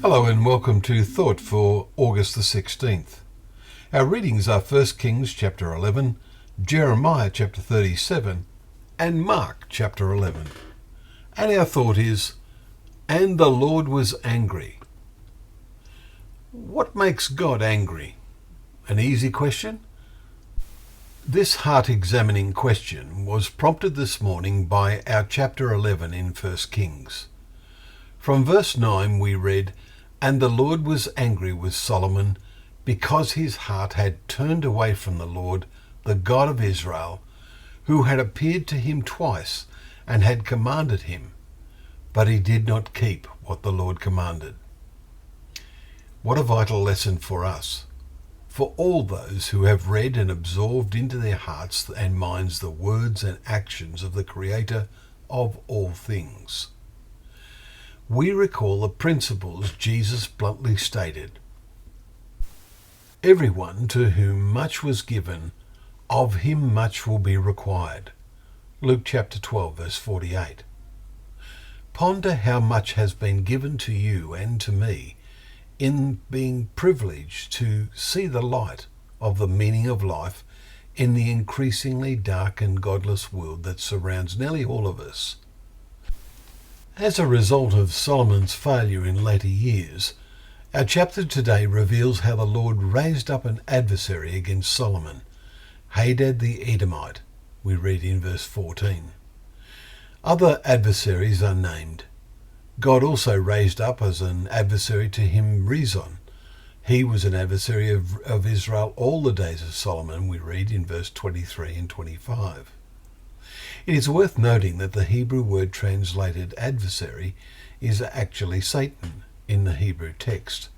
Hello and welcome to Thought for August the 16th. Our readings are 1 Kings chapter 11, Jeremiah chapter 37 and Mark chapter 11. And our thought is, and the Lord was angry. What makes God angry? An easy question? This heart-examining question was prompted this morning by our chapter 11 in 1 Kings. From verse 9 we read, "And the Lord was angry with Solomon because his heart had turned away from the Lord, the God of Israel, who had appeared to him twice and had commanded him, but he did not keep what the Lord commanded." What a vital lesson for us, for all those who have read and absorbed into their hearts and minds the words and actions of the Creator of all things. We recall the principles Jesus bluntly stated. Everyone to whom much was given, of him much will be required. Luke chapter 12 verse 48. Ponder how much has been given to you and to me in being privileged to see the light of the meaning of life in the increasingly dark and godless world that surrounds nearly all of us. As a result of Solomon's failure in later years, our chapter today reveals how the Lord raised up an adversary against Solomon, Hadad the Edomite, we read in verse 14. Other adversaries are named. God also raised up as an adversary to him Rezon. He was an adversary of Israel all the days of Solomon, we read in verse 23 and 25. It is worth noting that the Hebrew word translated adversary is actually Satan in the Hebrew text.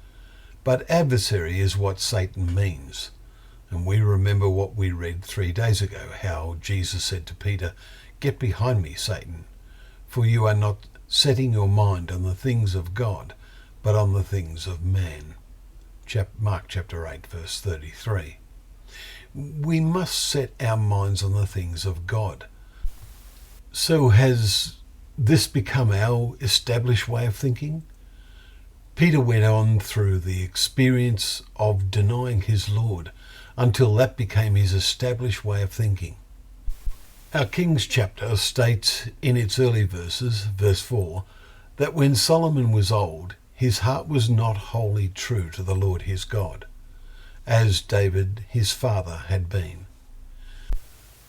But adversary is what Satan means. And we remember what we read 3 days ago, how Jesus said to Peter, "Get behind me, Satan, for you are not setting your mind on the things of God, but on the things of man." Mark chapter 8, verse 33. We must set our minds on the things of God. So has this become our established way of thinking? Peter went on through the experience of denying his Lord until that became his established way of thinking. Our Kings chapter states in its early verses, verse 4, that when Solomon was old, his heart was not wholly true to the Lord his God, as David his father had been.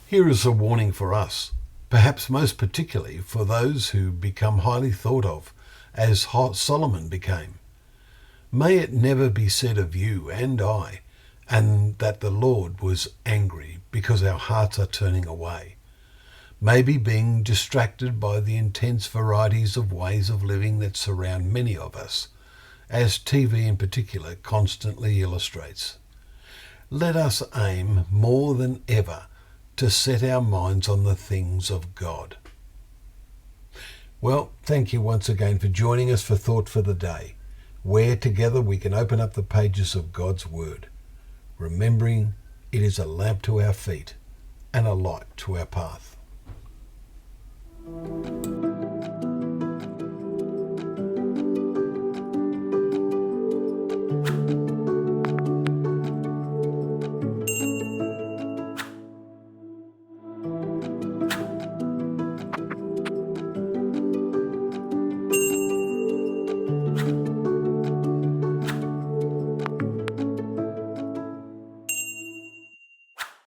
Here is a warning for us, perhaps most particularly for those who become highly thought of, as Solomon became. May it never be said of you and I, and that the Lord was angry because our hearts are turning away, maybe being distracted by the intense varieties of ways of living that surround many of us, as TV in particular constantly illustrates. Let us aim more than ever to set our minds on the things of God. Well, thank you once again for joining us for Thought for the Day, where together we can open up the pages of God's Word, remembering it is a lamp to our feet and a light to our path.